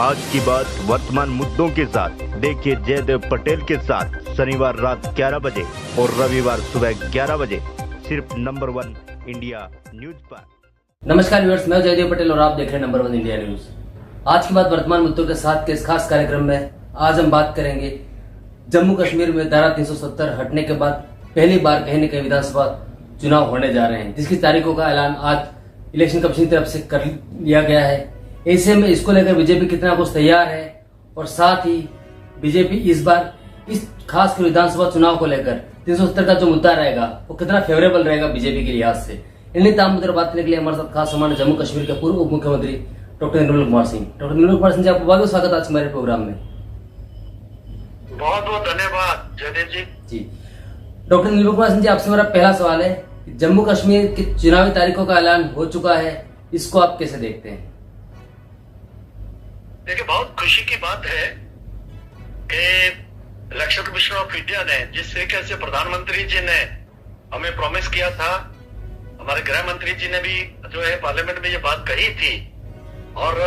आज की बात वर्तमान मुद्दों के साथ देखिए जयदेव पटेल के साथ शनिवार रात 11 बजे और रविवार सुबह 11 बजे सिर्फ नंबर 1 इंडिया न्यूज पर। नमस्कार व्यूअर्स, मैं जयदेव पटेल और आप देख रहे हैं नंबर 1 इंडिया न्यूज। आज की बात वर्तमान मुद्दों के साथ के इस खास कार्यक्रम में आज हम बात करेंगे जम्मू कश्मीर में धारा 370 हटने के बाद पहली बार कहीं न कहीं विधानसभा चुनाव होने जा रहे हैं, जिसकी तारीखों का ऐलान आज इलेक्शन कमीशन की तरफ से कर लिया गया है। ऐसे में इसको लेकर बीजेपी कितना कुछ तैयार है और साथ ही बीजेपी इस बार इस खास कर विधानसभा चुनाव को लेकर 370 का जो मुद्दा रहेगा वो कितना फेवरेबल रहेगा बीजेपी के लिहाज से, इन्हीं तमाम मुद्दों पर बात करने के लिए हमारे साथ खास मेहमान जम्मू कश्मीर के पूर्व उप मुख्यमंत्री डॉक्टर निर्मल कुमार सिंह। डॉक्टर निर्मल कुमार सिंह जी, आपका बहुत बहुत स्वागत आज हमारे प्रोग्राम में। बहुत बहुत धन्यवाद जयदेव जी। डॉक्टर निर्मल कुमार सिंह जी, आपसे मेरा पहला सवाल है कि जम्मू कश्मीर की चुनावी तारीखों का ऐलान हो चुका है, इसको आप कैसे देखते हैं? देखिए, बहुत खुशी की बात है कि इलेक्शन कमीशन ऑफ इंडिया ने जिस तरीके से प्रधानमंत्री जी ने हमें प्रॉमिस किया था, हमारे गृह मंत्री जी ने भी जो है पार्लियामेंट में ये बात कही थी और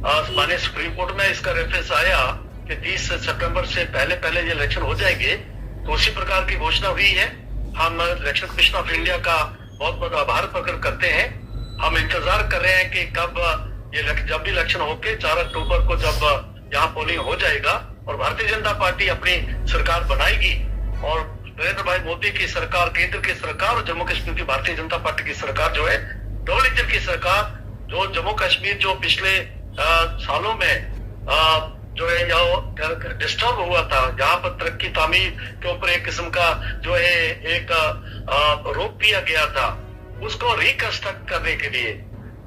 माननीय सुप्रीम कोर्ट में इसका रेफरेंस आया कि 30 सितंबर से पहले पहले ये इलेक्शन हो जाएंगे, तो उसी प्रकार की घोषणा हुई है। हम इलेक्शन कमीशन ऑफ इंडिया का बहुत बहुत आभार प्रकट करते हैं। हम इंतजार कर रहे हैं कि कब ये जब भी इलेक्शन होके 4 अक्टूबर को जब यहाँ पोलिंग हो जाएगा और भारतीय जनता पार्टी अपनी सरकार बनाएगी और नरेंद्र भाई मोदी की सरकार, केंद्र की सरकार और जम्मू कश्मीर की भारतीय जनता पार्टी की सरकार जो है डबल इंजन की सरकार, जो जम्मू कश्मीर जो पिछले सालों में जो है डिस्टर्ब हुआ था, जहाँ पर तरक्की तामीर के ऊपर एक किस्म का जो है एक रोक दिया गया था, उसको रिकंस्ट्रक्ट करने के लिए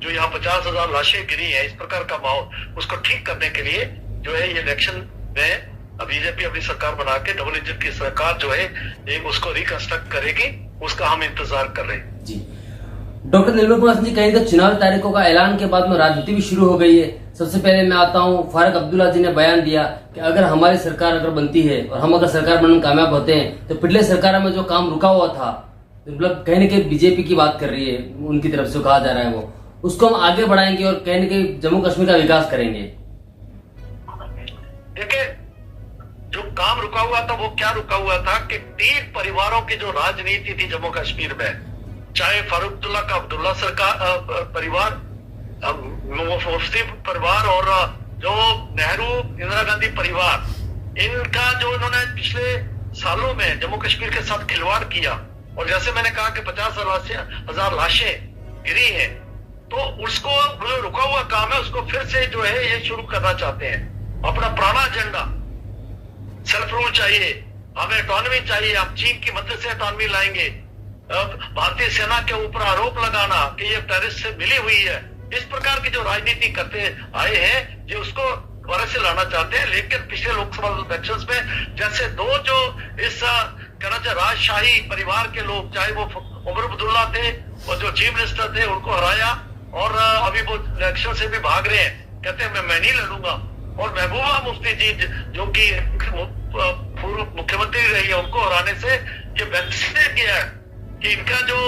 जो यहाँ 50,000 लाशें गिरी है, इस प्रकार का माहौल उसको ठीक करने के लिए जो है ये इलेक्शन में बीजेपी अपनी सरकार बना के डबल इंजन की सरकार जो है एक उसको रिकंस्ट्रक्ट करेगी, उसका हम इंतजार कर रहे हैं जी। डॉक्टर निर्मल कुमार सिंह जी, कहीं तो चुनाव तारीखों का ऐलान के बाद में राजनीति भी शुरू हो गई है। सबसे पहले मैं आता हूँ, फारूक अब्दुल्ला जी ने बयान दिया कि अगर हमारी सरकार अगर बनती है और हम अगर सरकार बनने में कामयाब होते हैं तो पिछले सरकार में जो काम रुका हुआ था, मतलब कहीं न कहीं बीजेपी की बात कर रही है उनकी तरफ से कहा जा रहा है, वो उसको हम आगे बढ़ाएंगे और कहीं न कहीं जम्मू कश्मीर का विकास करेंगे। देखिए, जो काम रुका हुआ था वो क्या रुका हुआ था कि 3 परिवारों की जो राजनीति थी जम्मू कश्मीर में, चाहे फारूक अब्दुल्ला का अब्दुल्ला सरकार परिवार, मुफ्ती परिवार और जो नेहरू इंदिरा गांधी परिवार, इनका जो इन्होंने पिछले सालों में जम्मू कश्मीर के साथ खिलवाड़ किया और जैसे मैंने कहा कि 50,000 लाशें गिरी हैं, तो उसको जो रुका हुआ काम है उसको फिर से जो है ये शुरू करना चाहते हैं। अपना पुराना एजेंडा, सेल्फ रूल चाहिए, हमें ऑटोनॉमी चाहिए, हम चीन की मदद से ऑटोनॉमी लाएंगे, भारतीय सेना के ऊपर आरोप लगाना कि ये टेररिस्ट से मिली हुई है, इस प्रकार की जो राजनीति करते आए हैं जो उसको दोबारा से लाना चाहते हैं। लेकिन पिछले लोकसभा इलेक्शंस में जैसे दो जो इस कहना चाहिए राजशाही परिवार के लोग, चाहे वो उमर अब्दुल्ला थे और जो चीफ मिनिस्टर थे, उनको हराया और अभी वो इलेक्शन से भी भाग रहे हैं, कहते हैं मैं नहीं लड़ूंगा। और महबूबा मुफ्ती जी जो कि पूर्व मुख्यमंत्री रही है, उनको हराने से ये मैसेज गया है कि इनका जो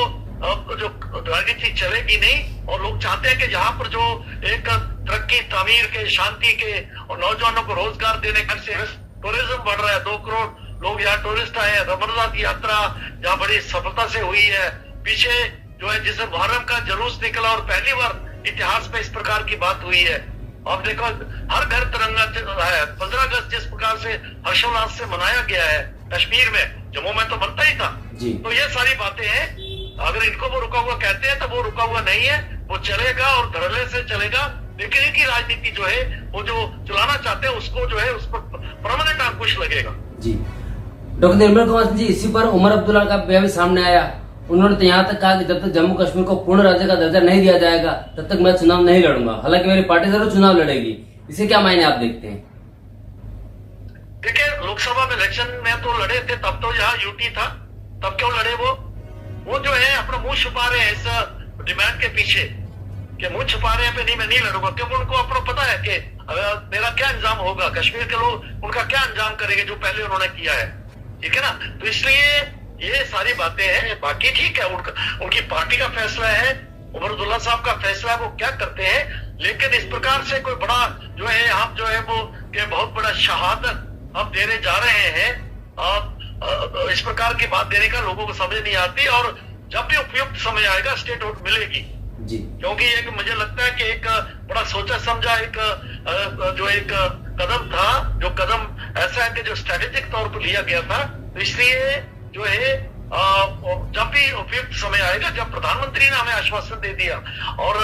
राजनीति चलेगी नहीं और लोग चाहते हैं कि जहां पर जो एक तरक्की तामीर के, शांति के और नौजवानों को रोजगार देने से टूरिज्म बढ़ रहा है, 2 करोड़ लोग यहाँ टूरिस्ट आए हैं, रमजान की यात्रा जहाँ बड़ी सफलता से हुई है, पीछे जो है जिससे मुहर्रम का जुलूस निकला और पहली बार इतिहास में इस प्रकार की बात हुई है। अब देखो हर घर तिरंगा चल रहा है। 15 अगस्त जिस प्रकार से हर्षोल्लास से मनाया गया है कश्मीर में, जम्मू में तो बनता ही था जी। तो ये सारी बातें हैं, अगर इनको वो रुका हुआ कहते हैं तो वो रुका हुआ नहीं है, वो चलेगा और धड़ल्ले से चलेगा। लेकिन इनकी राजनीति जो है वो जो चलाना चाहते हैं उसको जो है उस पर परमानेंट अंकुश लगेगा जी। डॉक्टर निर्मल कुमार सिंह जी, इसी पर उमर अब्दुल्ला का बयान सामने आया। उन्होंने तो यहाँ तक कहा कि जब तक जम्मू कश्मीर को पूर्ण राज्य का दर्जा नहीं दिया जाएगा तब तक मैं चुनाव नहीं लड़ूंगा। हालांकि मेरी पार्टी जरूर चुनाव लड़ेगी, इसे क्या मायने आप देखते हैं? देखिए, लोकसभा में इलेक्शन में तो लड़े थे, तब तो यहाँ यूटी था, तब क्यों लड़े? वो जो है अपना मुंह छुपा रहे हैं इस डिमांड के पीछे कि मुंह छुपा रहे हैं मैं नहीं लड़ूंगा, क्योंकि उनको अपना पता है कि मेरा क्या अंजाम होगा, कश्मीर के लोग उनका क्या अंजाम करेंगे जो पहले उन्होंने किया है, ठीक है ना। तो इसलिए ये सारी बातें हैं। बाकी ठीक है, उनकी पार्टी का फैसला है, उमर अब्दुल्ला साहब का फैसला है, वो क्या करते हैं। लेकिन इस प्रकार से कोई बड़ा जो है हम जो है वो ये बहुत बड़ा शहादत हम देने जा रहे हैं, इस प्रकार की बात देने का लोगों को समझ नहीं आती। और जब भी उपयुक्त समय आएगा स्टेटहुड मिलेगी जी। क्योंकि एक मुझे लगता है कि एक बड़ा सोचा समझा एक जो एक कदम था, जो कदम ऐसा है कि जो स्ट्रेटेजिक तौर पर लिया गया था। तो इसलिए जो है जब भी उपयुक्त समय आएगा, जब प्रधानमंत्री ने हमें आश्वासन दे दिया और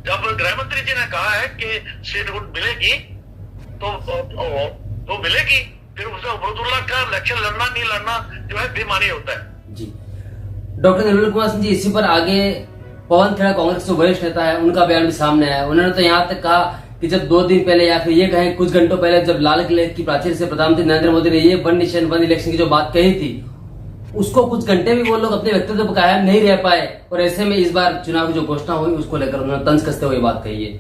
जब गृह मंत्री जी ने कहा है कि स्टेटहुड मिलेगी तो मिलेगी, फिर उसमें उबरदुल्ला का इलेक्शन लड़ना नहीं लड़ना जो है बेमानी होता है। जी डॉक्टर निर्मल कुमार सिंह जी, इसी पर आगे पवन खेड़ा कांग्रेस जो वरिष्ठ नेता है उनका बयान भी सामने आया। उन्होंने तो यहाँ तक कहा कि जब 2 दिन पहले या फिर ये कहें कुछ घंटों पहले जब लाल किले की प्राचीर से प्रधानमंत्री नरेंद्र मोदी ने ये वन नेशन वन इलेक्शन की जो बात कही थी, उसको कुछ घंटे भी वो लोग अपने व्यक्तित्व पर कायम नहीं रह पाए और ऐसे में इस बार चुनाव की जो घोषणा हुई उसको लेकर उन्होंने तंज कसते हुए बात कही है।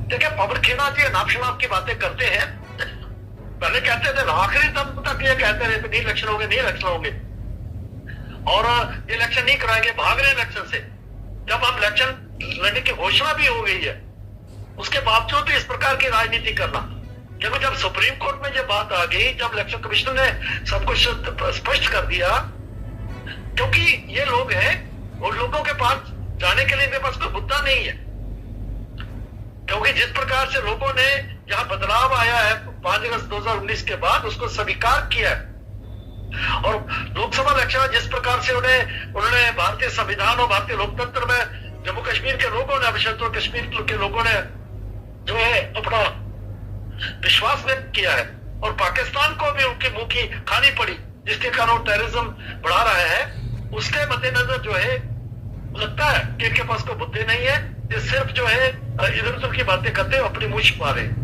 देखिए पवन खेड़ा जी अनाप शनाप की बातें करते हैं। पहले कहते थे आखिरी दम तक ये कहते रहे नहीं इलेक्शन होंगे नहीं इलेक्शन होंगे और ये इलेक्शन नहीं कराएंगे, भाग रहे इलेक्शन से। जब हम इलेक्शन लड़ने की घोषणा भी हो गई है उसके बावजूद इस प्रकार की राजनीति करना, क्योंकि जब सुप्रीम कोर्ट में ये बात आ गई, जब इलेक्शन कमिश्नर ने सब कुछ स्पष्ट कर दिया, क्योंकि ये लोग हैं उन लोगों के पास जाने के लिए मेरे पास कोई मुद्दा नहीं है, क्योंकि जिस प्रकार से लोगों ने यहाँ बदलाव आया है 5 अगस्त 2019 के बाद उसको स्वीकार किया है। और लोकसभा इलेक्शन जिस प्रकार से उन्होंने भारतीय संविधान और भारतीय लोकतंत्र में जम्मू कश्मीर के लोगों ने, विशेषतौर कश्मीर के लोगों ने जो है अपना विश्वास व्यक्त किया है और पाकिस्तान को भी उनके मुंह की खानी पड़ी जिसके कारण टेररिज्म बढ़ा रहा है, उसके मद्देनजर जो है लगता है कि इनके पास कोई मुद्दे नहीं है, ये सिर्फ जो है इधर उधर की बातें करते हैं, अपनी मुंह छिपा रहे हैं।